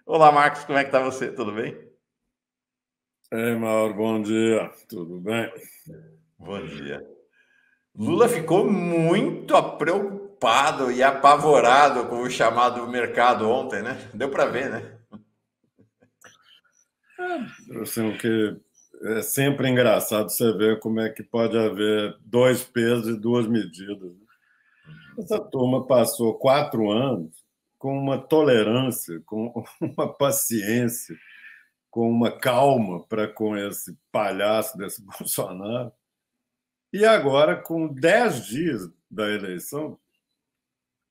Olá, Marcos, como é que tá você? Tudo bem? Ei, Mauro, bom dia. Tudo bem? Bom dia. Lula ficou muito preocupado e apavorado com o chamado mercado ontem, né? Deu para ver, né? Assim, o que é sempre engraçado você ver como é que pode haver dois pesos e duas medidas, né? Essa turma passou 4 anos com uma tolerância, com uma paciência, com uma calma para com esse palhaço desse Bolsonaro. E agora, com 10 dias da eleição,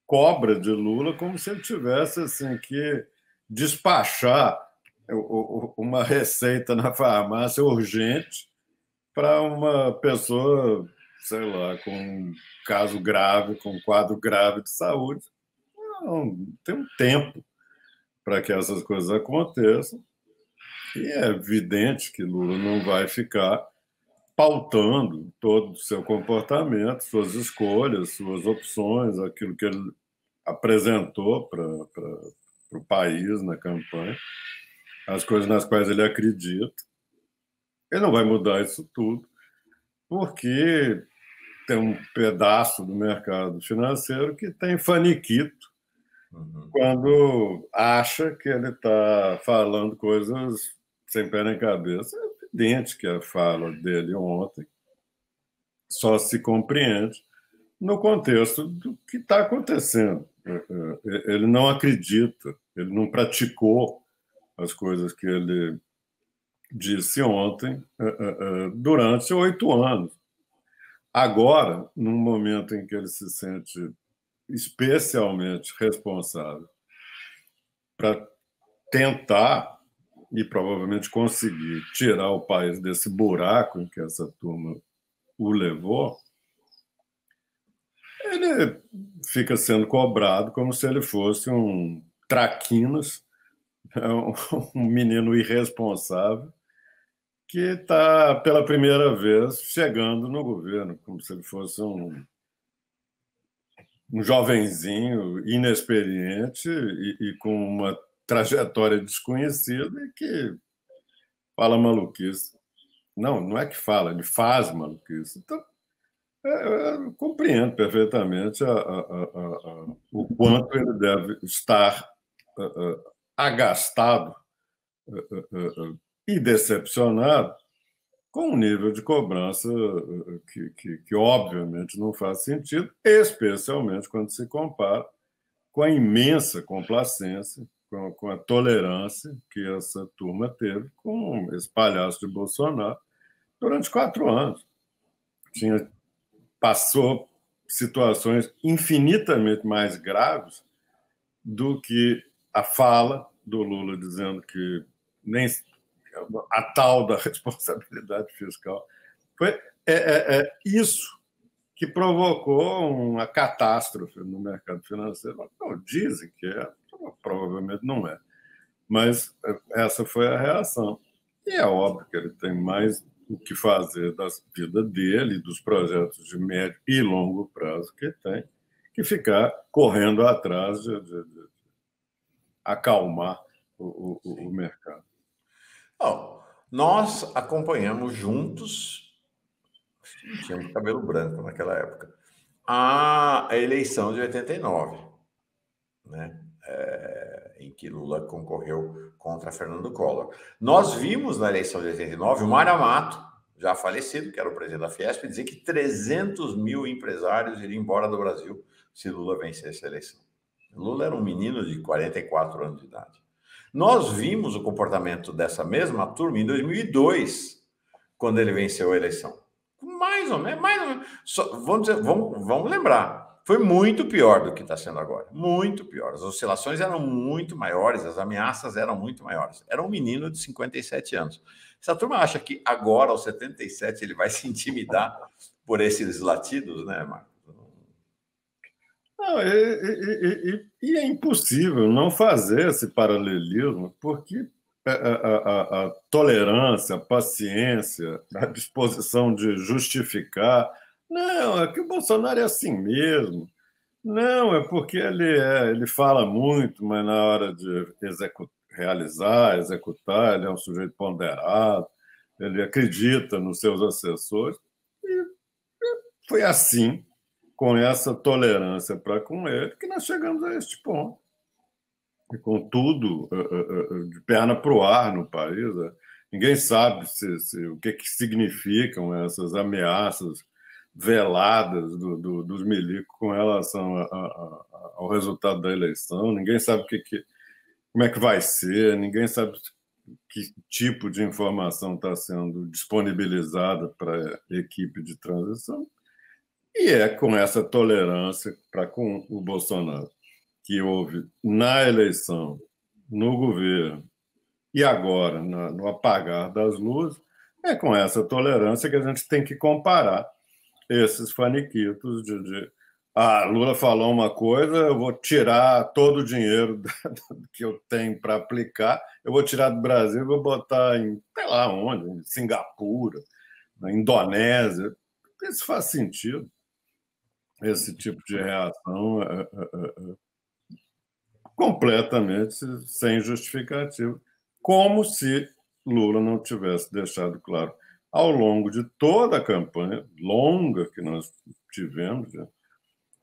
cobra de Lula como se ele tivesse assim que despachar uma receita na farmácia urgente para uma pessoa, sei lá, com um caso grave, com um quadro grave de saúde. Não, tem um tempo para que essas coisas aconteçam. E é evidente que Lula não vai ficar pautando todo o seu comportamento, suas escolhas, suas opções, aquilo que ele apresentou para o país na campanha, as coisas nas quais ele acredita. Ele não vai mudar isso tudo, porque tem um pedaço do mercado financeiro que tem faniquito Uhum. quando acha que ele está falando coisas sem pé nem cabeça. É evidente que a fala dele ontem só se compreende no contexto do que está acontecendo. Ele não acredita, ele não praticou as coisas que ele disse ontem durante 8 anos. Agora, num momento em que ele se sente especialmente responsável para tentar e provavelmente conseguir tirar o país desse buraco em que essa turma o levou, ele fica sendo cobrado como se ele fosse um traquinas, um menino irresponsável que está pela primeira vez chegando no governo, como se ele fosse um jovenzinho inexperiente e com uma trajetória desconhecida e que fala maluquice. Não, não é que fala, ele faz maluquice. Então, eu compreendo perfeitamente o quanto ele deve estar agastado e decepcionado com um nível de cobrança que obviamente não faz sentido, especialmente quando se compara com a imensa complacência, com a tolerância que essa turma teve com esse palhaço de Bolsonaro durante 4 anos. Passou situações infinitamente mais graves do que a fala do Lula dizendo que nem a tal da responsabilidade fiscal. Foi isso que provocou uma catástrofe no mercado financeiro. Não, dizem que é, provavelmente não é, mas essa foi a reação. E é óbvio que ele tem mais o que fazer da vida dele, dos projetos de médio e longo prazo que tem, que ficar correndo atrás de acalmar o mercado. Bom, nós acompanhamos juntos, tínhamos cabelo branco naquela época, a eleição de 89, né? Em que Lula concorreu contra Fernando Collor. Nós vimos na eleição de 89 o Mário Amato, já falecido, que era o presidente da Fiesp, dizer que 300 mil empresários iriam embora do Brasil se Lula vencesse a eleição. Lula era um menino de 44 anos de idade. Nós vimos o comportamento dessa mesma turma em 2002, quando ele venceu a eleição. Mais ou menos, mais ou menos. Vamos lembrar, foi muito pior do que está sendo agora. Muito pior. As oscilações eram muito maiores, as ameaças eram muito maiores. Era um menino de 57 anos. Essa turma acha que agora, aos 77, ele vai se intimidar por esses latidos, né, Marcos? Não, e é impossível não fazer esse paralelismo, porque a tolerância, a paciência, a disposição de justificar. Não, é que o Bolsonaro é assim mesmo. Não, é porque ele fala muito, mas na hora de realizar, executar, ele é um sujeito ponderado, ele acredita nos seus assessores. E foi assim, com essa tolerância para com ele, que nós chegamos a este ponto. E com tudo de perna para o ar no país. Ninguém sabe o que significam essas ameaças veladas dos milicos com relação ao resultado da eleição. Ninguém sabe como é que vai ser, ninguém sabe que tipo de informação está sendo disponibilizada para a equipe de transição. E é com essa tolerância para com o Bolsonaro que houve na eleição, no governo e agora no apagar das luzes, é com essa tolerância que a gente tem que comparar esses faniquitos de Lula falou uma coisa, eu vou tirar todo o dinheiro que eu tenho para aplicar, eu vou tirar do Brasil e vou botar em, sei lá onde, em Singapura, na Indonésia. Isso faz sentido, esse tipo de reação completamente sem justificativa, como se Lula não tivesse deixado claro ao longo de toda a campanha longa que nós tivemos,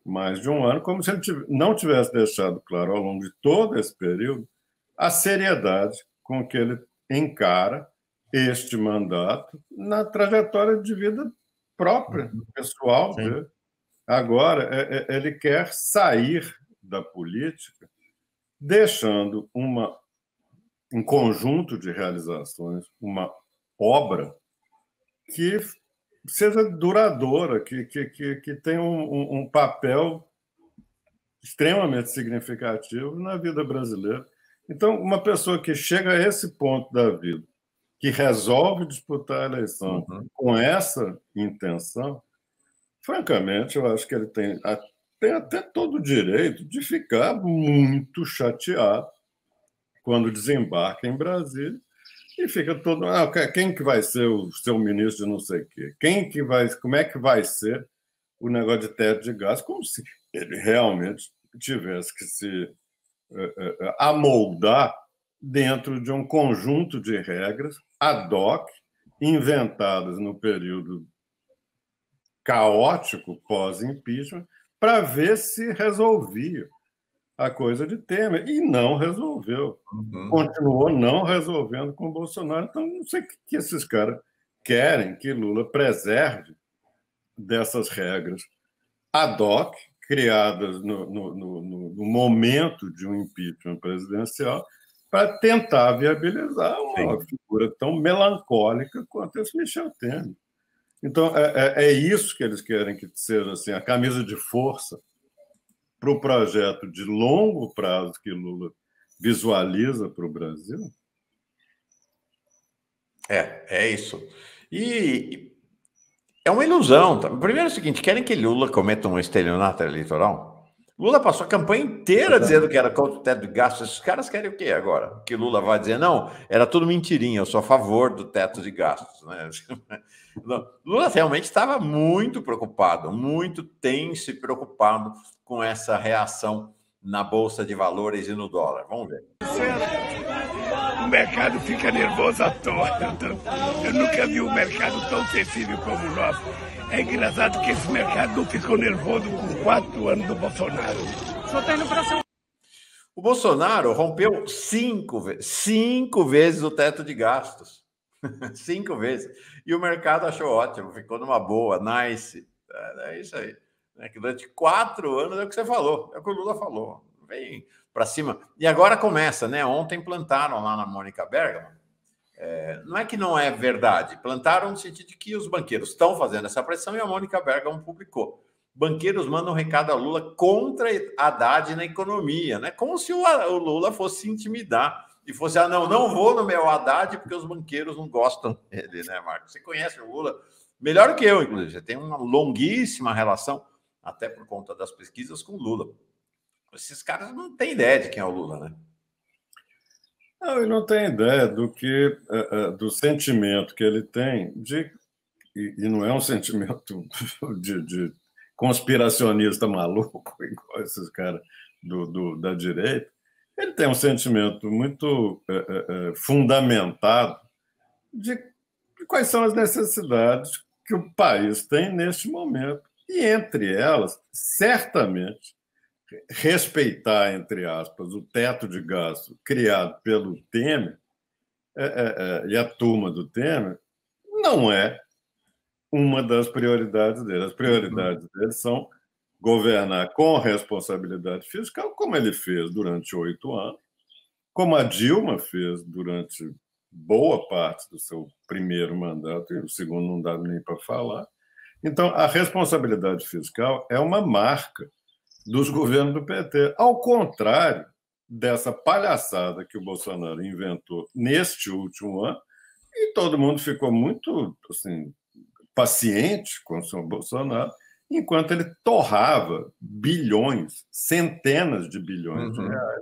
mais de um ano, como se ele não tivesse deixado claro ao longo de todo esse período a seriedade com que ele encara este mandato na trajetória de vida própria, pessoal dele. Agora, ele quer sair da política deixando um conjunto de realizações, uma obra que seja duradoura, que tenha um papel extremamente significativo na vida brasileira. Então, uma pessoa que chega a esse ponto da vida, que resolve disputar a eleição com essa intenção, francamente, eu acho que ele tem até todo o direito de ficar muito chateado quando desembarca em Brasília e fica todo... quem que vai ser o seu ministro de não sei o quê? Como é que vai ser o negócio de teto de gás? Como se ele realmente tivesse que se amoldar dentro de um conjunto de regras ad hoc, inventadas no período caótico pós-impeachment, para ver se resolvia a coisa de Temer. E não resolveu. Continuou não resolvendo com o Bolsonaro. Então, não sei o que esses caras querem que Lula preserve dessas regras ad hoc, criadas no momento de um impeachment presidencial, para tentar viabilizar uma figura tão melancólica quanto esse Michel Temer. Então, é isso que eles querem que seja assim, a camisa de força para o projeto de longo prazo que Lula visualiza para o Brasil? É isso. E é uma ilusão. Primeiro é o seguinte, querem que Lula cometa um estelionato eleitoral? Lula passou a campanha inteira dizendo que era contra o teto de gastos. Esses caras querem o quê agora? Que Lula vai dizer, não, era tudo mentirinha, eu sou a favor do teto de gastos. Né? Lula realmente estava muito preocupado, muito tenso e preocupado com essa reação na Bolsa de Valores e no dólar. Vamos ver. O mercado fica nervoso à toa. Eu nunca vi um mercado tão sensível como o nosso. É engraçado que esse mercado não ficou nervoso com 4 anos do Bolsonaro. O Bolsonaro rompeu 5 vezes o teto de gastos. 5 vezes. E o mercado achou ótimo, ficou numa boa, nice. É isso aí. Que durante 4 anos é o que você falou, é o que o Lula falou. Vem para cima. E agora começa, né? Ontem plantaram lá na Mônica Bergamo. Não é que não é verdade, plantaram no sentido de que os banqueiros estão fazendo essa pressão e a Mônica Bergamo publicou. Banqueiros mandam um recado a Lula contra Haddad na economia, né? Como se o Lula fosse se intimidar e fosse, não vou no meu Haddad porque os banqueiros não gostam dele, né, Marcos? Você conhece o Lula melhor que eu, inclusive. Você tem uma longuíssima relação, até por conta das pesquisas, com o Lula. Esses caras não têm ideia de quem é o Lula, né? Não, ele não tem ideia do sentimento que ele tem e não é um sentimento de conspiracionista maluco, igual esses caras da direita, ele tem um sentimento muito fundamentado de quais são as necessidades que o país tem neste momento. E, entre elas, certamente, respeitar, entre aspas, o teto de gasto criado pelo Temer e a turma do Temer não é uma das prioridades dele. As prioridades dele são governar com responsabilidade fiscal, como ele fez durante 8 anos, como a Dilma fez durante boa parte do seu primeiro mandato, e o segundo não dá nem para falar. Então, a responsabilidade fiscal é uma marca dos governos do PT, ao contrário dessa palhaçada que o Bolsonaro inventou neste último ano, e todo mundo ficou muito assim, paciente com o senhor Bolsonaro, enquanto ele torrava bilhões, centenas de bilhões de reais,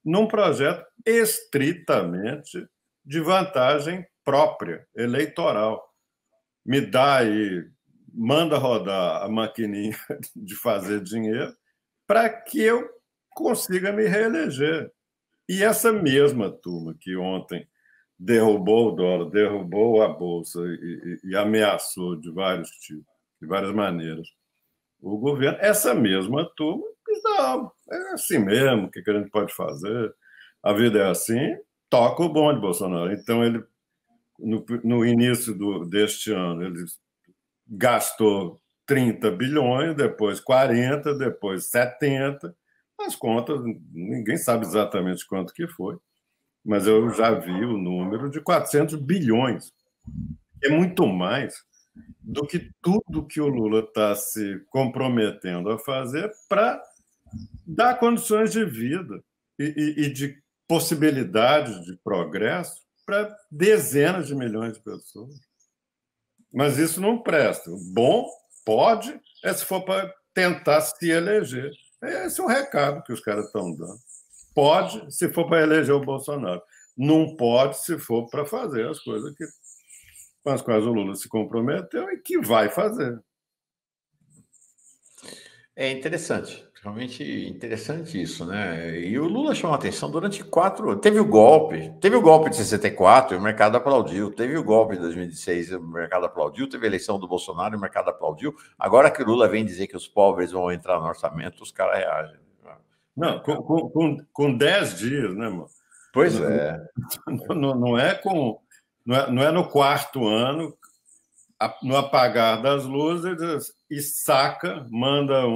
num projeto estritamente de vantagem própria, eleitoral. Me dá aí, manda rodar a maquininha de fazer dinheiro para que eu consiga me reeleger. E essa mesma turma que ontem derrubou o dólar, derrubou a Bolsa e ameaçou de vários tipos, de várias maneiras, o governo, essa mesma turma diz, não, é assim mesmo, o que a gente pode fazer? A vida é assim, toca o bonde, Bolsonaro. Então, ele, no início deste ano, ele gastou 30 bilhões, depois 40, depois 70. As contas, ninguém sabe exatamente quanto que foi, mas eu já vi o número de 400 bilhões. É muito mais do que tudo que o Lula está se comprometendo a fazer para dar condições de vida e de possibilidades de progresso para dezenas de milhões de pessoas. Mas isso não presta. Bom, pode, se for para tentar se eleger. Esse é o recado que os caras estão dando. Pode, se for para eleger o Bolsonaro. Não pode, se for para fazer as coisas com as quais o Lula se comprometeu e que vai fazer. É interessante, realmente interessante isso, né? E o Lula chamou a atenção durante 4. Teve o golpe de 64 e o mercado aplaudiu. Teve o golpe de 2016 e o mercado aplaudiu. Teve a eleição do Bolsonaro e o mercado aplaudiu. Agora que o Lula vem dizer que os pobres vão entrar no orçamento, os caras reagem. Não, com 10 dias, né, mano? Pois é. Não é no quarto ano, no apagar das luzes, e saca, manda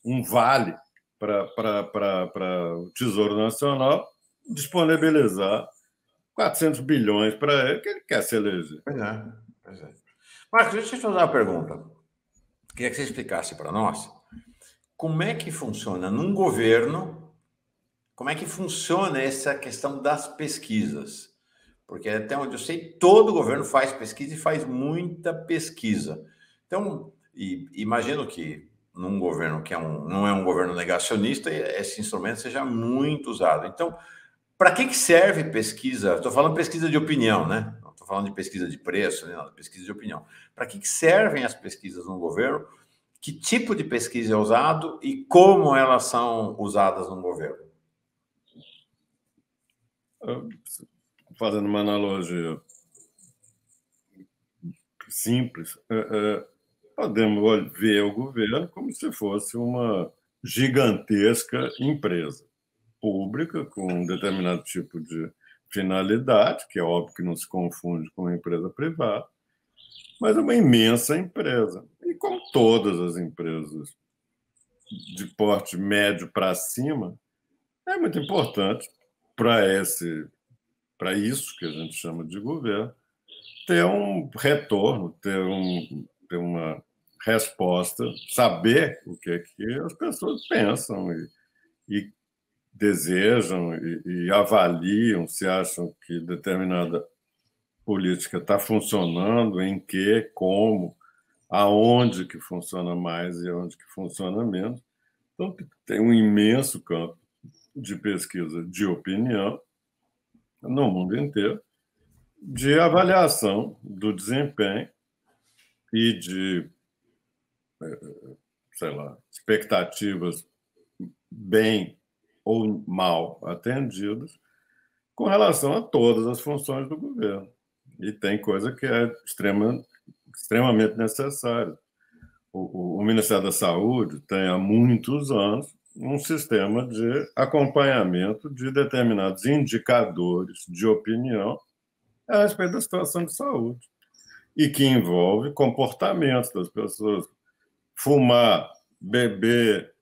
um vale para o Tesouro Nacional disponibilizar 400 bilhões para ele, que ele quer se eleger. Pois é. Marcos, deixa eu te fazer uma pergunta. Queria que você explicasse para nós como é que funciona num governo, como é que funciona essa questão das pesquisas. Porque até onde eu sei, todo governo faz pesquisa e faz muita pesquisa. Então, imagino que num governo que não é um governo negacionista, esse instrumento seja muito usado. Então, para que serve pesquisa? Estou falando pesquisa de opinião, né? Não estou falando de pesquisa de preço, né? Pesquisa de opinião. Para que servem as pesquisas no governo? Que tipo de pesquisa é usado e como elas são usadas no governo? Fazendo uma analogia simples, podemos ver o governo como se fosse uma gigantesca empresa pública com um determinado tipo de finalidade, que é óbvio que não se confunde com uma empresa privada, mas é uma imensa empresa. E como todas as empresas de porte médio para cima, é muito importante para isso que a gente chama de governo, ter um retorno, ter uma resposta, saber o que as pessoas pensam e desejam e avaliam se acham que determinada política está funcionando, em que, como, aonde que funciona mais e aonde que funciona menos. Então, tem um imenso campo de pesquisa de opinião no mundo inteiro, de avaliação do desempenho e de, sei lá, expectativas bem ou mal atendidos com relação a todas as funções do governo. E tem coisa que é extremamente necessária. O Ministério da Saúde tem há muitos anos um sistema de acompanhamento de determinados indicadores de opinião a respeito da situação de saúde e que envolve comportamentos das pessoas. Fumar, beber,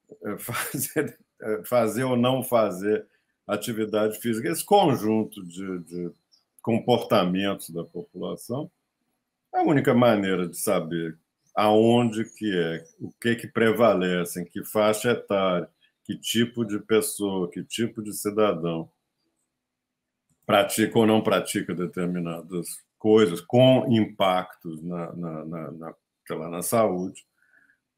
fazer ou não fazer atividade física, esse conjunto de comportamentos da população é a única maneira de saber aonde que é, o que prevalece, em que faixa etária, que tipo de pessoa, que tipo de cidadão pratica ou não pratica determinadas coisas com impactos na saúde.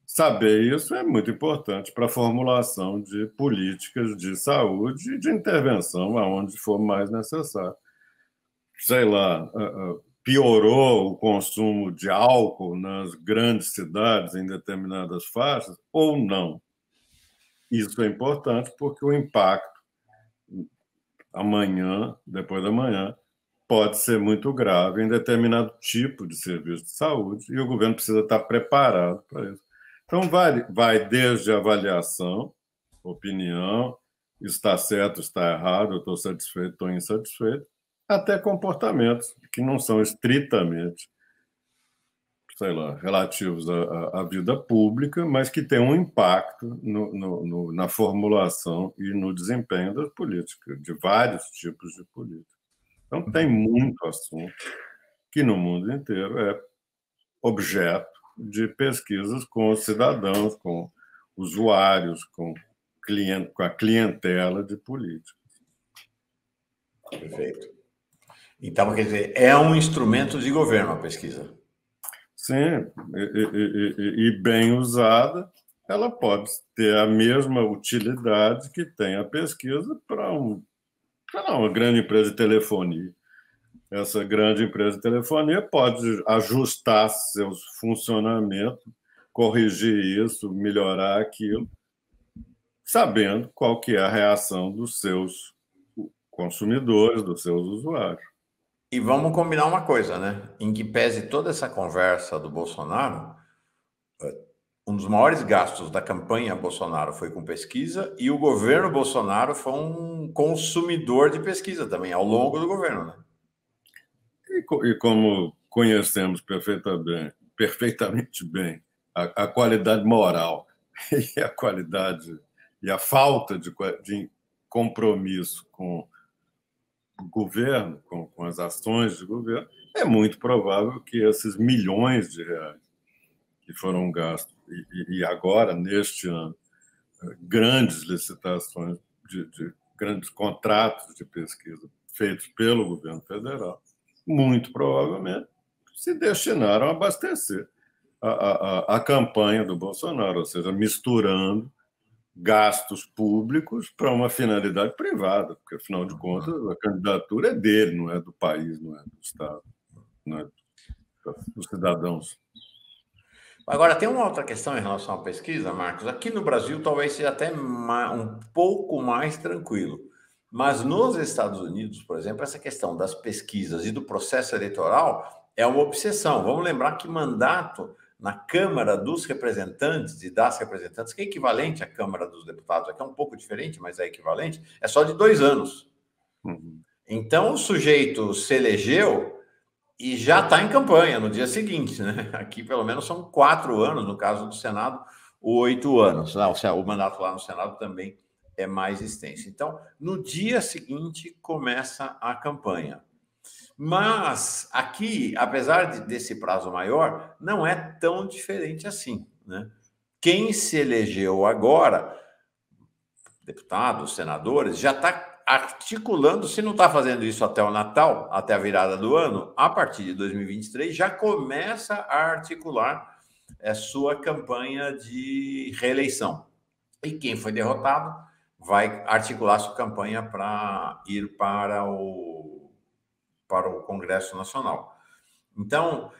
Saber isso é muito importante para a formulação de políticas de saúde e de intervenção aonde for mais necessário. Sei lá, piorou o consumo de álcool nas grandes cidades em determinadas faixas ou não? Isso é importante porque o impacto amanhã, depois da manhã, pode ser muito grave em determinado tipo de serviço de saúde e o governo precisa estar preparado para isso. Então, vai desde a avaliação, opinião, está certo, está errado, eu estou satisfeito, estou insatisfeito, até comportamentos que não são estritamente, sei lá, relativos à vida pública, mas que têm um impacto na formulação e no desempenho das políticas, de vários tipos de política. Então, tem muito assunto que no mundo inteiro é objeto de pesquisas com os cidadãos, com usuários, com a clientela de políticos. Perfeito. Então, quer dizer, é um instrumento de governo a pesquisa. Sim, e bem usada, ela pode ter a mesma utilidade que tem a pesquisa para uma grande empresa de telefonia. Essa grande empresa de telefonia pode ajustar seus funcionamentos, corrigir isso, melhorar aquilo, sabendo qual que é a reação dos seus consumidores, dos seus usuários. E vamos combinar uma coisa, né? Em que pese toda essa conversa do Bolsonaro, um dos maiores gastos da campanha Bolsonaro foi com pesquisa e o governo Bolsonaro foi um consumidor de pesquisa também, ao longo do governo, né? E como conhecemos perfeitamente bem a qualidade moral e a qualidade e a falta de compromisso com o governo, com as ações de governo, é muito provável que esses milhões de reais que foram gastos e agora, neste ano, grandes licitações de grandes contratos de pesquisa feitos pelo governo federal, muito provavelmente se destinaram a abastecer a campanha do Bolsonaro, ou seja, misturando gastos públicos para uma finalidade privada, porque, afinal de contas, a candidatura é dele, não é do país, não é do Estado, não é dos cidadãos. Agora, tem uma outra questão em relação à pesquisa, Marcos. Aqui no Brasil, talvez seja até um pouco mais tranquilo. Mas nos Estados Unidos, por exemplo, essa questão das pesquisas e do processo eleitoral é uma obsessão. Vamos lembrar que mandato na Câmara dos Representantes e das Representantes, que é equivalente à Câmara dos Deputados, aqui é um pouco diferente, mas é equivalente, é só de 2 anos. Então, o sujeito se elegeu e já está em campanha no dia seguinte, né? Aqui, pelo menos, são 4 anos, no caso do Senado, 8 anos. O mandato lá no Senado também é mais extenso. Então, no dia seguinte, começa a campanha. Mas aqui, apesar desse prazo maior, não é tão diferente assim, né? Quem se elegeu agora, deputados, senadores, já está articulando, se não está fazendo isso até o Natal, até a virada do ano, a partir de 2023, já começa a articular a sua campanha de reeleição. E quem foi derrotado vai articular sua campanha para ir para o Congresso Nacional. Então,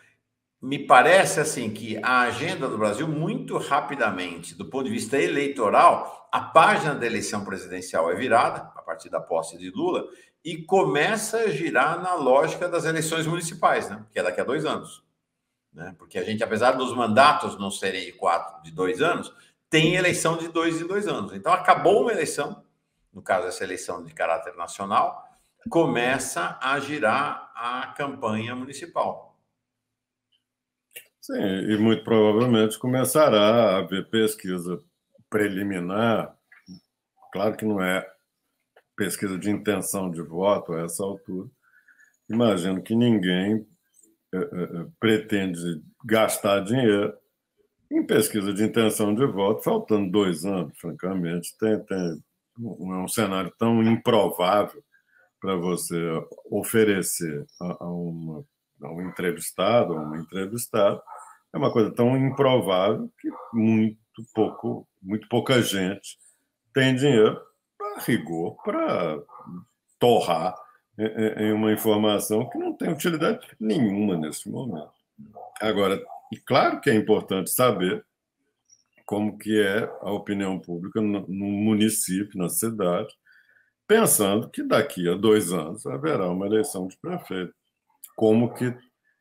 me parece assim que a agenda do Brasil, muito rapidamente, do ponto de vista eleitoral, a página da eleição presidencial é virada, a partir da posse de Lula, e começa a girar na lógica das eleições municipais, né? Que é daqui a 2 anos. Né? Porque a gente, apesar dos mandatos não serem de 2 anos, tem eleição de 2 em 2 anos. Então, acabou uma eleição, no caso, essa eleição de caráter nacional, começa a girar a campanha municipal. Sim, e muito provavelmente começará a haver pesquisa preliminar. Claro que não é pesquisa de intenção de voto a essa altura. Imagino que ninguém pretende gastar dinheiro em pesquisa de intenção de voto, faltando 2 anos, francamente. Não é um cenário tão improvável para você oferecer a um entrevistado, a uma entrevistada. É uma coisa tão improvável que muito pouca gente tem dinheiro para rigor, para torrar em uma informação que não tem utilidade nenhuma nesse momento. Agora, claro que é importante saber como que é a opinião pública no município, na cidade, pensando que daqui a 2 anos haverá uma eleição de prefeito. Como que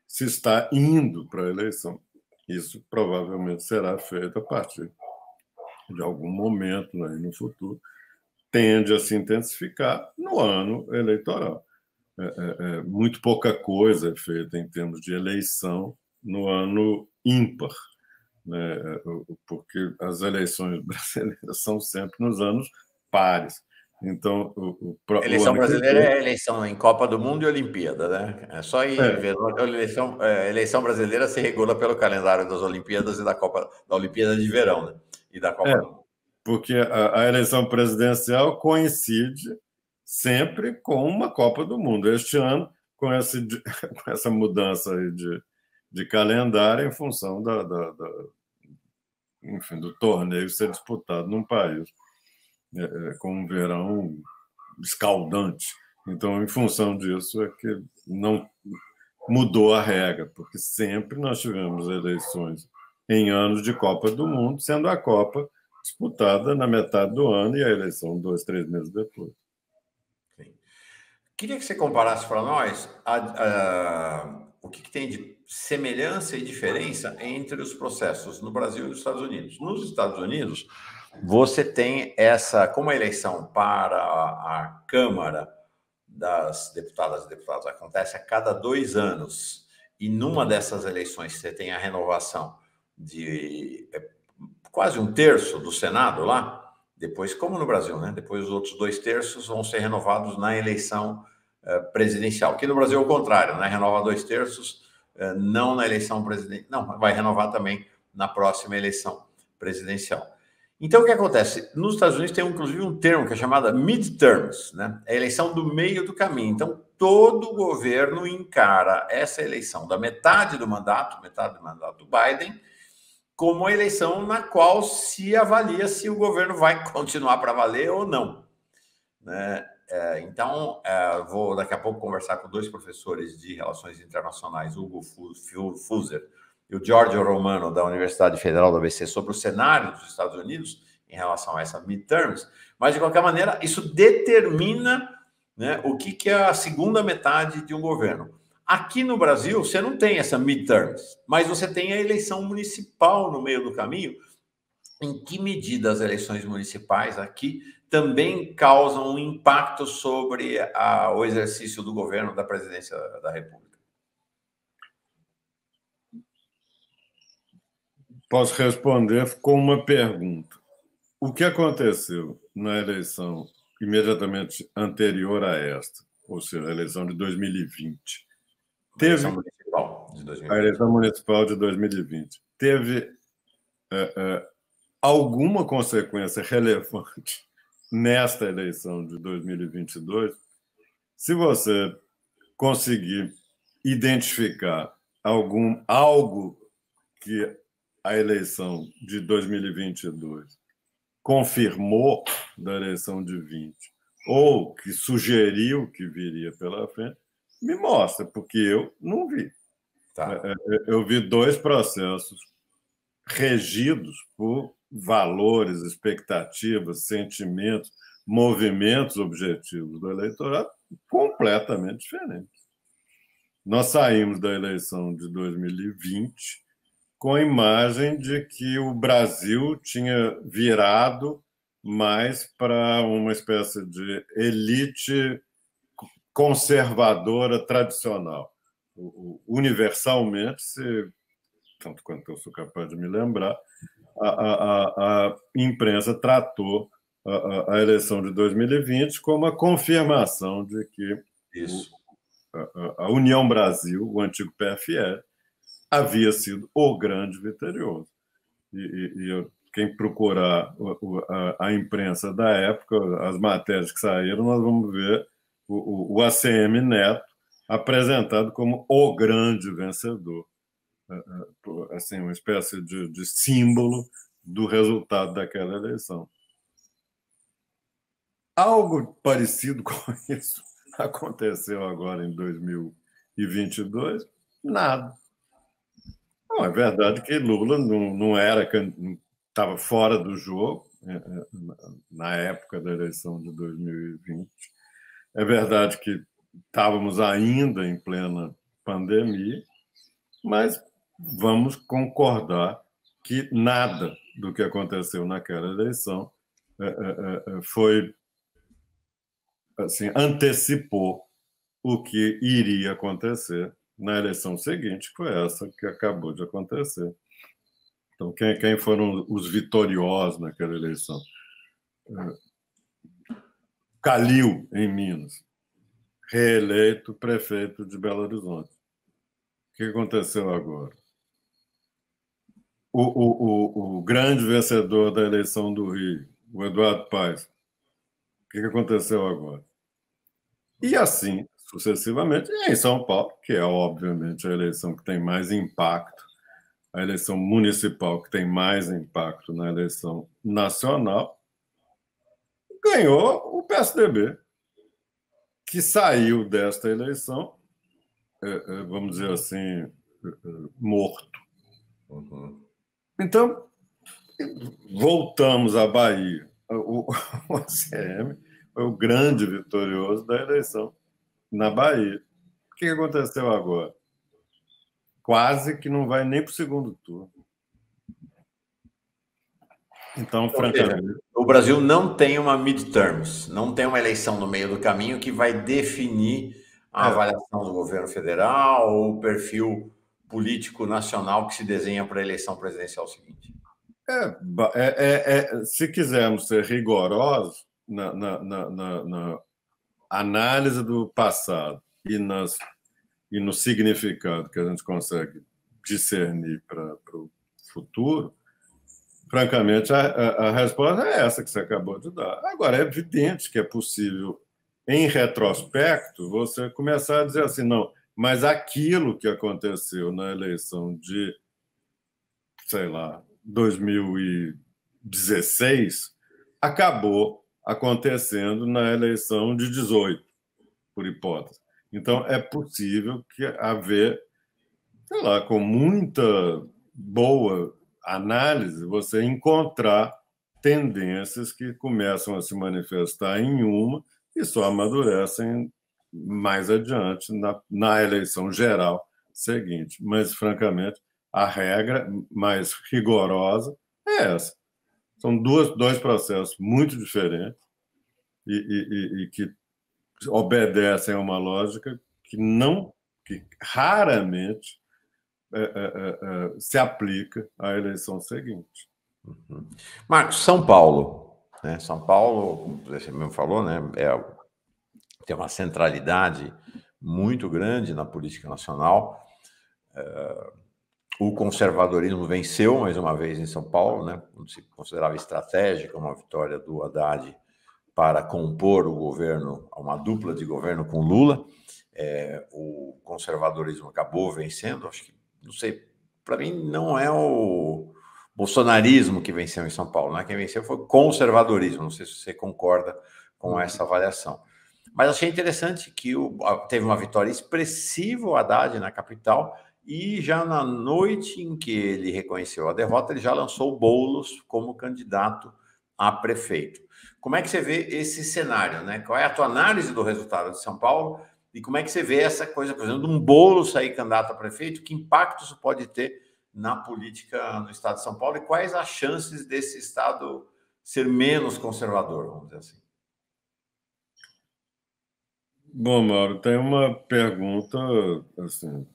se está indo para a eleição? Isso provavelmente será feito a partir de algum momento aí no futuro. Tende a se intensificar no ano eleitoral. Muito pouca coisa é feita em termos de eleição no ano ímpar, né? Porque as eleições brasileiras são sempre nos anos pares. Então, a eleição brasileira é eleição em Copa do Mundo e Olimpíada, né? É só ir ver. A eleição brasileira se regula pelo calendário das Olimpíadas e da Olimpíada de Verão, né? E da Copa do Mundo. Porque a eleição presidencial coincide sempre com uma Copa do Mundo. Este ano, com essa mudança aí de calendário em função enfim, do torneio ser disputado num país com um verão escaldante. Então, em função disso, é que não mudou a regra, porque sempre nós tivemos eleições em anos de Copa do Mundo, sendo a Copa disputada na metade do ano e a eleição 2, 3 meses depois. Sim. Queria que você comparasse para nós o que tem de semelhança e diferença entre os processos no Brasil e nos Estados Unidos. Nos Estados Unidos, você tem como a eleição para a Câmara das Deputadas e Deputados acontece a cada 2 anos, e numa dessas eleições você tem a renovação de quase 1/3 do Senado lá, depois, como no Brasil, né? Depois os outros 2/3 vão ser renovados na eleição presidencial. Aqui no Brasil é o contrário, né? Renova 2/3, não na eleição presidencial, não, vai renovar também na próxima eleição presidencial. Então, o que acontece? Nos Estados Unidos tem, inclusive, um termo que é chamado midterms, né? É a eleição do meio do caminho. Então, todo governo encara essa eleição da metade do mandato do Biden, como a eleição na qual se avalia se o governo vai continuar para valer ou não. Né? Então, vou daqui a pouco conversar com 2 professores de Relações Internacionais, Hugo Fuser e o Giorgio Romano, da Universidade Federal do ABC, sobre o cenário dos Estados Unidos em relação a essa midterms, mas, de qualquer maneira, isso determina, né, o que é a segunda metade de um governo. Aqui no Brasil, você não tem essa midterms, mas você tem a eleição municipal no meio do caminho. Em que medida as eleições municipais aqui também causam um impacto sobre o exercício do governo da presidência da República? Posso responder com uma pergunta. O que aconteceu na eleição imediatamente anterior a esta, ou seja, a eleição de 2020? A eleição municipal de 2020. A eleição municipal de 2020. Teve alguma consequência relevante nesta eleição de 2022? Se você conseguir identificar algo que a eleição de 2022 confirmou da eleição de 20, ou que sugeriu que viria pela frente, me mostra, porque eu não vi. Tá. Eu vi 2 processos regidos por valores, expectativas, sentimentos, movimentos objetivos do eleitorado completamente diferentes. Nós saímos da eleição de 2020 com a imagem de que o Brasil tinha virado mais para uma espécie de elite conservadora tradicional. Universalmente, tanto quanto eu sou capaz de me lembrar, a imprensa tratou a eleição de 2020 como a confirmação de que a União Brasil, o antigo PFL, havia sido o grande vitorioso. Quem procurar a imprensa da época, as matérias que saíram, nós vamos ver o ACM Neto apresentado como o grande vencedor. Assim, uma espécie de símbolo do resultado daquela eleição. Algo parecido com isso aconteceu agora em 2022? Nada. Não, é verdade que Lula não estava fora do jogo na época da eleição de 2020. É verdade que estávamos ainda em plena pandemia, mas vamos concordar que nada do que aconteceu naquela eleição foi assim, antecipou o que iria acontecer na eleição seguinte, que foi essa que acabou de acontecer. Então, quem foram os vitoriosos naquela eleição? Calil, em Minas, reeleito prefeito de Belo Horizonte. O que aconteceu agora? O grande vencedor da eleição do Rio, o Eduardo Paes. O que aconteceu agora? E assim, sucessivamente, e em São Paulo, que é, obviamente, a eleição que tem mais impacto, a eleição municipal que tem mais impacto na eleição nacional, ganhou o PSDB, que saiu desta eleição, vamos dizer assim, morto. Uhum. Então, voltamos à Bahia. O ACM foi o grande vitorioso da eleição na Bahia. O que aconteceu agora? Quase que não vai nem para o segundo turno. Então, francamente... O Brasil não tem uma midterms, não tem uma eleição no meio do caminho que vai definir a avaliação do governo federal ou o perfil político nacional que se desenha para a eleição presidencial seguinte. Se quisermos ser rigorosos na análise do passado e no significado que a gente consegue discernir para o futuro, francamente, a resposta é essa que você acabou de dar. Agora, é evidente que é possível, em retrospecto, você começar a dizer assim, não, mas aquilo que aconteceu na eleição de, sei lá, 2016, acabou acontecendo na eleição de 18, por hipótese. Então, é possível que haver, sei lá, com muita boa análise, você encontrar tendências que começam a se manifestar em uma e só amadurecem mais adiante na eleição geral seguinte. Mas, francamente, a regra mais rigorosa é essa. São dois processos muito diferentes e que obedecem a uma lógica que raramente se aplica à eleição seguinte. Uhum. Marcos, São Paulo. Né? São Paulo, como você mesmo falou, né? Tem uma centralidade muito grande na política nacional. O conservadorismo venceu mais uma vez em São Paulo, né? Quando se considerava estratégica uma vitória do Haddad para compor o governo, uma dupla de governo com Lula. O conservadorismo acabou vencendo. Acho que, não sei, para mim não é o bolsonarismo que venceu em São Paulo, né? Quem venceu foi o conservadorismo. Não sei se você concorda com essa avaliação. Mas achei interessante que teve uma vitória expressiva o Haddad na capital e já na noite em que ele reconheceu a derrota, ele já lançou o Boulos como candidato a prefeito. Como é que você vê esse cenário, né? Qual é a tua análise do resultado de São Paulo e como é que você vê essa coisa, por exemplo, de um Boulos sair candidato a prefeito? Que impacto isso pode ter na política no estado de São Paulo e quais as chances desse estado ser menos conservador, vamos dizer assim? Bom, Mauro, tem uma pergunta assim,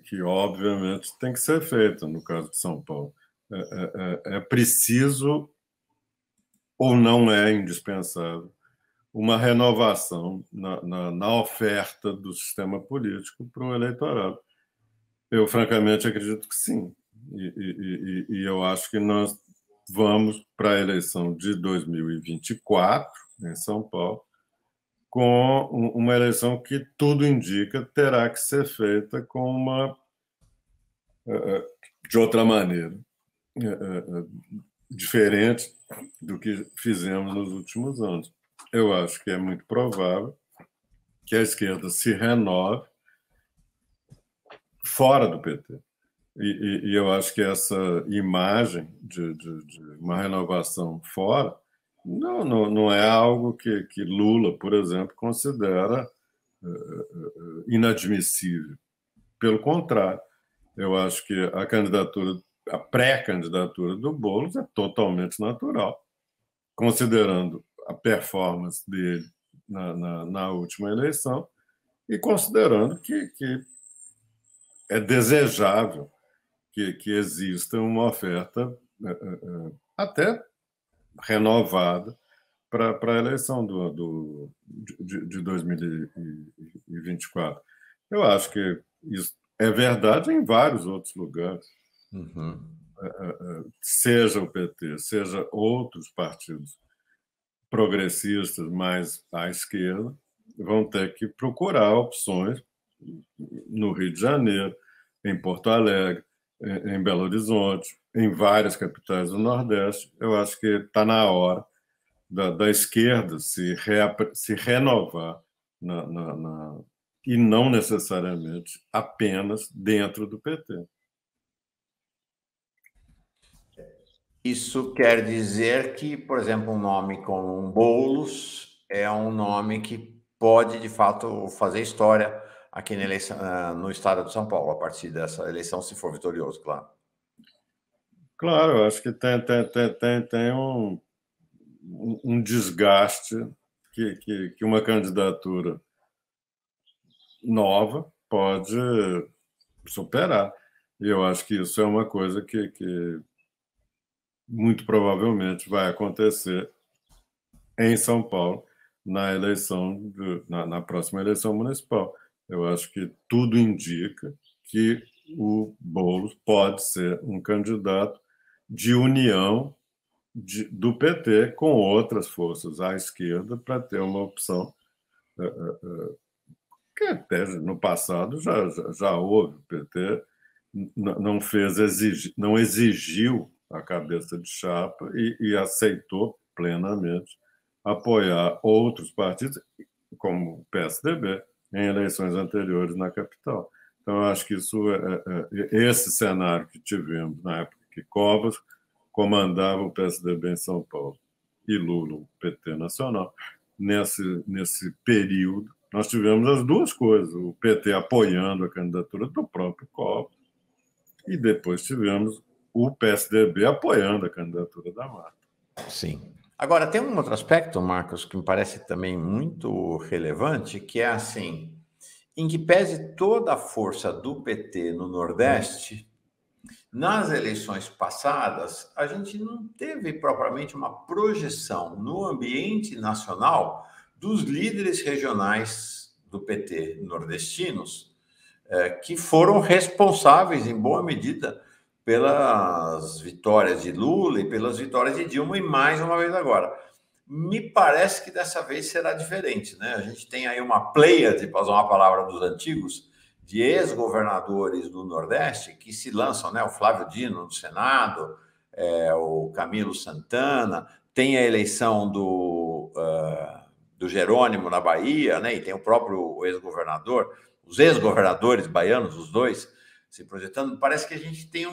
que obviamente tem que ser feita no caso de São Paulo. É preciso ou não é indispensável uma renovação na oferta do sistema político para o eleitorado? Eu, francamente, acredito que sim. E eu acho que nós vamos para a eleição de 2024, em São Paulo, com uma eleição que tudo indica terá que ser feita de outra maneira, diferente do que fizemos nos últimos anos. Eu acho que é muito provável que a esquerda se renove fora do PT. E eu acho que essa imagem de uma renovação fora não é algo que Lula, por exemplo, considera inadmissível. Pelo contrário, eu acho que a pré-candidatura do Boulos é totalmente natural, considerando a performance dele na última eleição e considerando que é desejável que exista uma oferta até renovada para a eleição de 2024. Eu acho que isso é verdade em vários outros lugares. Uhum. Seja o PT, seja outros partidos progressistas mais à esquerda, vão ter que procurar opções no Rio de Janeiro, em Porto Alegre, em Belo Horizonte, em várias capitais do Nordeste. Eu acho que está na hora da esquerda se renovar e não necessariamente apenas dentro do PT. Isso quer dizer que, por exemplo, um nome como um Boulos é um nome que pode, de fato, fazer história aqui na eleição, no estado de São Paulo, a partir dessa eleição, se for vitorioso, claro. Claro, eu acho que tem um desgaste que uma candidatura nova pode superar. E eu acho que isso é uma coisa que muito provavelmente vai acontecer em São Paulo na próxima eleição municipal. Eu acho que tudo indica que o Boulos pode ser um candidato de união do PT com outras forças à esquerda para ter uma opção que até no passado já houve. O PT não exigiu a cabeça de chapa e aceitou plenamente apoiar outros partidos, como o PSDB, em eleições anteriores na capital. Então, eu acho que esse cenário que tivemos na época que Covas comandava o PSDB em São Paulo e Lula, o PT nacional, nesse período, nós tivemos as duas coisas, o PT apoiando a candidatura do próprio Covas e depois tivemos o PSDB apoiando a candidatura da Marta. Sim. Agora, tem um outro aspecto, Marcos, que me parece também muito relevante, que é assim, em que pese toda a força do PT no Nordeste, nas eleições passadas, a gente não teve propriamente uma projeção no ambiente nacional dos líderes regionais do PT nordestinos, que foram responsáveis, em boa medida, pelas vitórias de Lula e pelas vitórias de Dilma, e mais uma vez agora. Me parece que dessa vez será diferente, né? A gente tem aí uma pleiade, para usar uma palavra dos antigos, de ex-governadores do Nordeste que se lançam, né? O Flávio Dino no Senado, o Camilo Santana, tem a eleição do Jerônimo na Bahia, né? E tem o próprio ex-governador, os ex-governadores baianos, os dois, se projetando, parece que a gente tem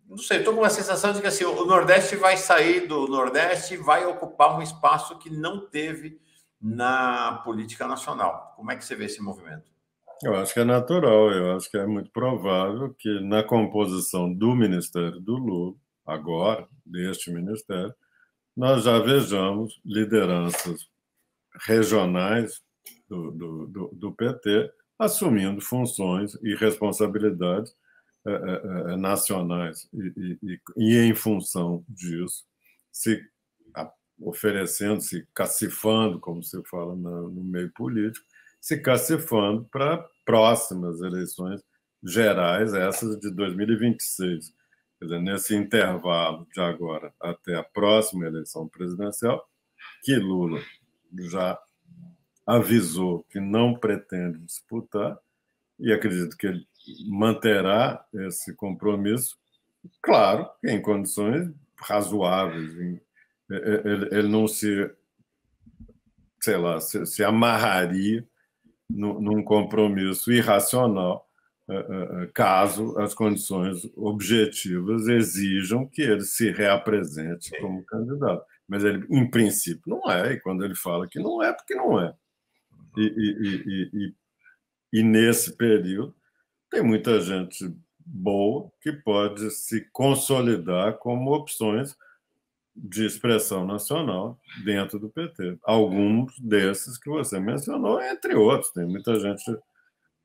não sei, estou com uma sensação de que assim, o Nordeste vai sair do Nordeste e vai ocupar um espaço que não teve na política nacional. Como é que você vê esse movimento? Eu acho que é natural, eu acho que é muito provável que na composição do Ministério do Lula, agora, deste Ministério, nós já vejamos lideranças regionais do PT assumindo funções e responsabilidades nacionais e em função disso, se oferecendo, se cacifando, como se fala no meio político, se cacifando para próximas eleições gerais, essas de 2026. Quer dizer, nesse intervalo de agora até a próxima eleição presidencial, que Lula já avisou que não pretende disputar, e acredito que ele manterá esse compromisso, claro, em condições razoáveis. Ele não sei lá, se amarraria num compromisso irracional, caso as condições objetivas exijam que ele se reapresente como candidato. Mas ele, em princípio, não é, e quando ele fala que não é, porque não é. E nesse período, tem muita gente boa que pode se consolidar como opções de expressão nacional dentro do PT. Alguns desses que você mencionou, entre outros. Tem muita gente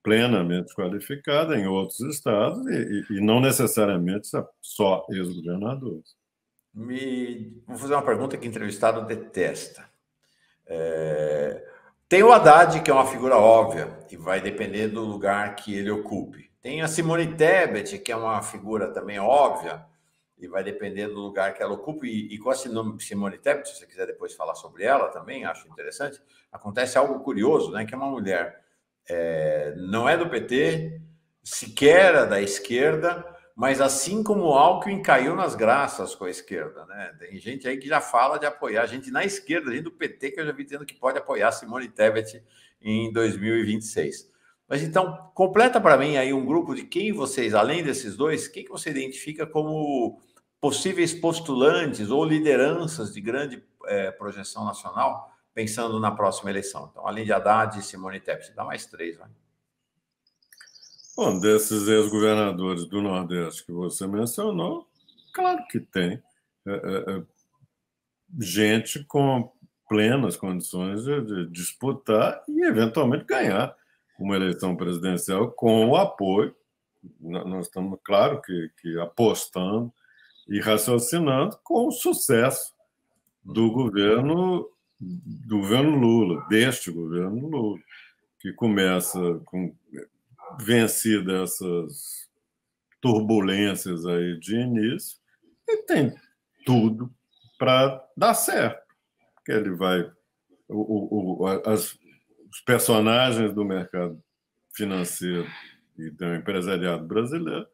plenamente qualificada em outros estados e não necessariamente só ex-governadores. Vou fazer uma pergunta que o entrevistado detesta. Tem o Haddad, que é uma figura óbvia, e vai depender do lugar que ele ocupe. Tem a Simone Tebet, que é uma figura também óbvia, e vai depender do lugar que ela ocupe. E com a Simone Tebet, se você quiser depois falar sobre ela também, acho interessante, acontece algo curioso, né? Que é uma mulher, não é do PT, sequer da esquerda, mas assim como o Alckmin caiu nas graças com a esquerda, né? Tem gente aí que já fala de apoiar, gente na esquerda, gente do PT, que eu já vi dizendo que pode apoiar Simone Tebet em 2026. Mas então, completa para mim aí um grupo de quem vocês, além desses dois, quem que você identifica como possíveis postulantes ou lideranças de grande projeção nacional, pensando na próxima eleição. Então, além de Haddad e Simone Tebet, dá mais 3, vai. Bom, desses ex-governadores do Nordeste que você mencionou, claro que tem gente com plenas condições de disputar e, eventualmente, ganhar uma eleição presidencial com o apoio. Nós estamos, claro, que apostando e raciocinando com o sucesso do governo Lula, deste governo Lula, que começa com vencida essas turbulências aí de início, e tem tudo para dar certo. Porque ele vai... os personagens do mercado financeiro e do empresariado brasileiro,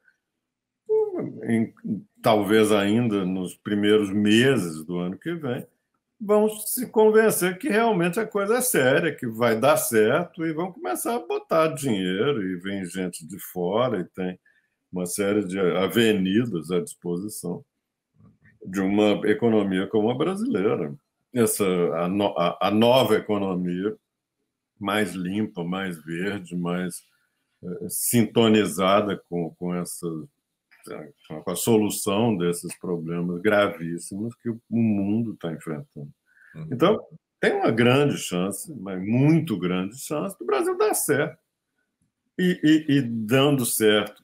talvez ainda nos primeiros meses do ano que vem, vão se convencer que realmente a coisa é séria, que vai dar certo, e vão começar a botar dinheiro, e vem gente de fora, e tem uma série de avenidas à disposição de uma economia como a brasileira. A nova economia mais limpa, mais verde, mais sintonizada com a solução desses problemas gravíssimos que o mundo está enfrentando. Então, tem uma grande chance, mas muito grande chance, do Brasil dar certo. E dando certo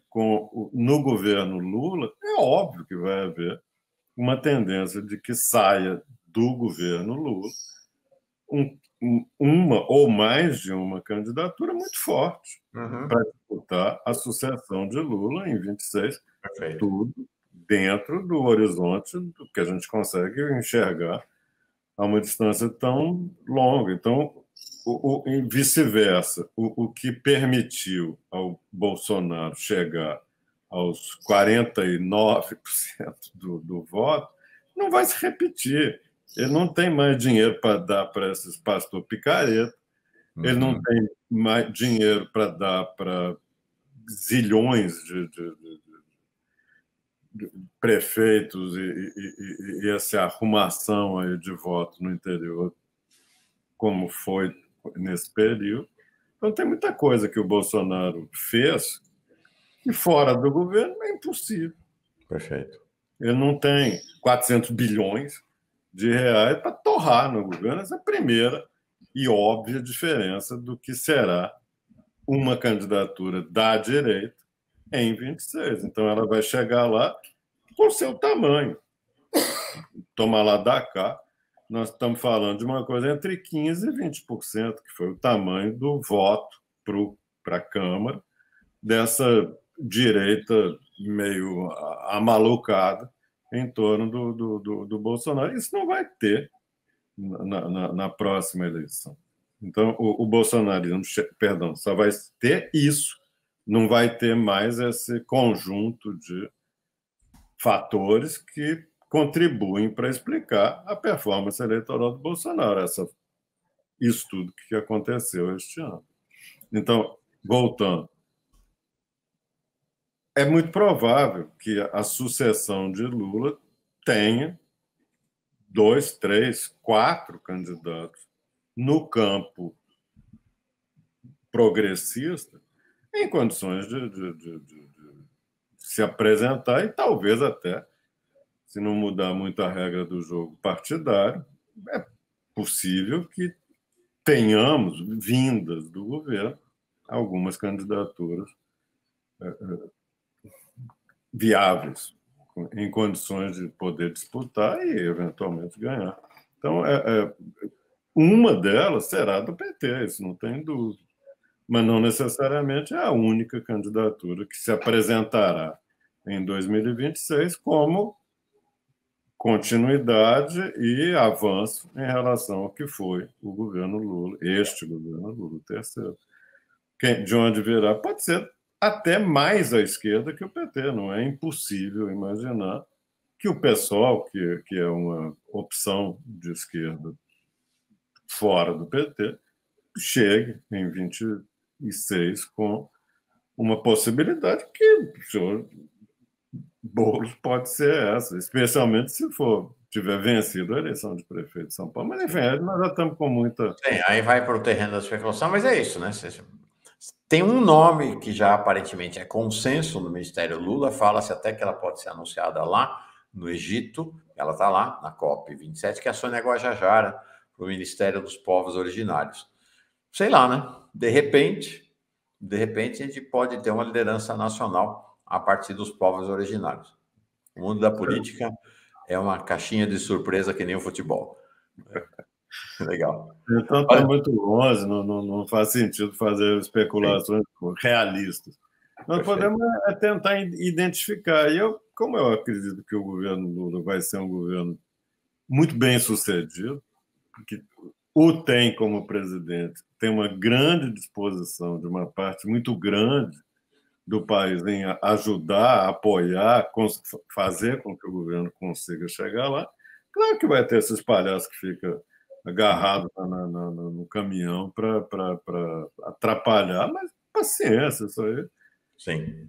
no governo Lula, é óbvio que vai haver uma tendência de que saia do governo Lula uma ou mais de uma candidatura muito forte para disputar a sucessão de Lula em 26. Perfeito. Tudo dentro do horizonte do que a gente consegue enxergar a uma distância tão longa. Então, e vice-versa, o que permitiu ao Bolsonaro chegar aos 49% do voto não vai se repetir. Ele não tem mais dinheiro para dar para esses pastor picareta, ele não tem mais dinheiro para dar para zilhões de prefeitos e essa arrumação aí de voto no interior, como foi nesse período. Então, tem muita coisa que o Bolsonaro fez que, fora do governo, é impossível. Perfeito. Ele não tem 400 bilhões de reais para torrar no governo. Essa é a primeira e óbvia diferença do que será uma candidatura da direita em 26. Então, ela vai chegar lá por seu tamanho. Toma lá da cá, nós estamos falando de uma coisa entre 15% e 20%, que foi o tamanho do voto para a Câmara dessa direita meio amalucada em torno do Bolsonaro. Isso não vai ter na próxima eleição. Então, o bolsonarismo, perdão, só vai ter isso, não vai ter mais esse conjunto de fatores que contribuem para explicar a performance eleitoral do Bolsonaro, isso tudo que aconteceu este ano. Então, voltando, é muito provável que a sucessão de Lula tenha 2, 3, 4 candidatos no campo progressista em condições de se apresentar e talvez até, se não mudar muito a regra do jogo partidário, é possível que tenhamos, vindas do governo, algumas candidaturas viáveis, em condições de poder disputar e, eventualmente, ganhar. Então, uma delas será do PT, isso não tem dúvida. Mas não necessariamente é a única candidatura que se apresentará em 2026 como continuidade e avanço em relação ao que foi o governo Lula, este governo Lula, o terceiro. De onde virá pode ser até mais à esquerda que o PT. Não é impossível imaginar que o PSOL, que é uma opção de esquerda fora do PT, chegue em 26 com uma possibilidade que o senhor Boulos pode ser essa, especialmente se tiver vencido a eleição de prefeito de São Paulo. Mas, enfim, nós já estamos com muita... Sim, aí vai para o terreno da especulação, mas é isso, né? Tem um nome que já aparentemente é consenso no Ministério Lula, fala-se até que ela pode ser anunciada lá no Egito, ela está lá na COP27, que é a Sônia Guajajara, para o Ministério dos Povos Originários. Sei lá, né? De repente a gente pode ter uma liderança nacional a partir dos povos originários. O mundo da política é uma caixinha de surpresa que nem o futebol. Legal. Então está muito longe, não faz sentido fazer especulações realistas. Nós podemos tentar identificar. E como eu acredito que o governo Lula vai ser um governo muito bem sucedido, que o tem como presidente, tem uma grande disposição de uma parte muito grande do país em ajudar, apoiar, fazer com que o governo consiga chegar lá. Claro que vai ter esses palhaços que ficam agarrados no caminhão para atrapalhar, mas paciência, isso aí Sim.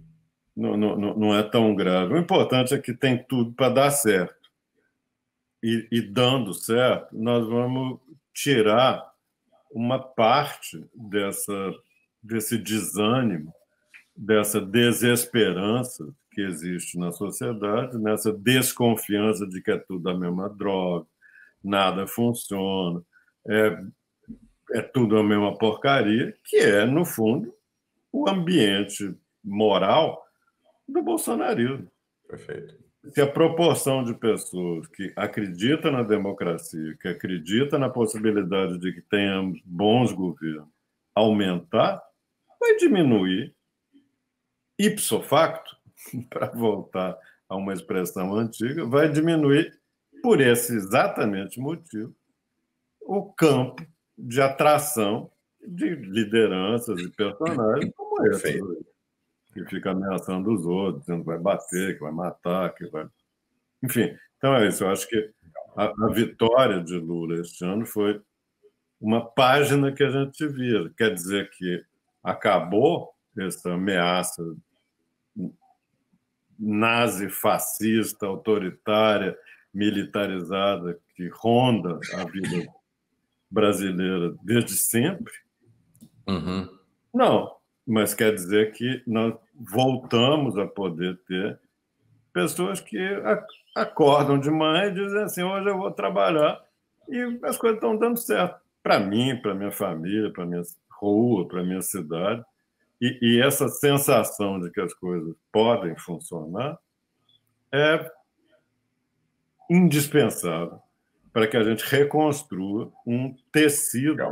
não é tão grave. O importante é que tem tudo para dar certo. E dando certo, nós vamos tirar uma parte desse desânimo, dessa desesperança que existe na sociedade, nessa desconfiança de que é tudo a mesma droga, nada funciona, é tudo a mesma porcaria, que é, no fundo, o ambiente moral do bolsonarismo. Perfeito. Se a proporção de pessoas que acredita na democracia, que acredita na possibilidade de que tenhamos bons governos, aumentar, vai diminuir ipso facto, para voltar a uma expressão antiga, vai diminuir por esse exatamente motivo o campo de atração de lideranças e personagens como esse, que fica ameaçando os outros, dizendo que vai bater, que vai matar, que vai... Enfim, então é isso. Eu acho que a vitória de Lula este ano foi uma página que a gente vira. Quer dizer que acabou? essa ameaça nazi-fascista, autoritária, militarizada que ronda a vida brasileira desde sempre? Uhum. Não, mas quer dizer que nós voltamos a poder ter pessoas que acordam de manhã e dizem assim: hoje eu vou trabalhar, e as coisas estão dando certo para mim, para minha família, para minha rua, para minha cidade. E essa sensação de que as coisas podem funcionar é indispensável para que a gente reconstrua um tecido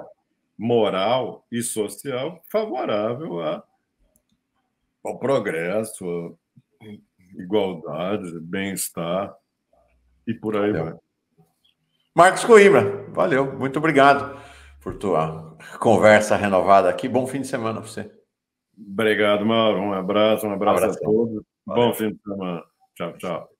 moral e social favorável ao progresso, à igualdade, bem-estar e por aí vai. Marcos Coimbra, valeu, muito obrigado por tua conversa renovada aqui. Bom fim de semana para você. Obrigado, Mauro. Um abraço a todos. Valeu. Bom fim de semana. Tchau, tchau.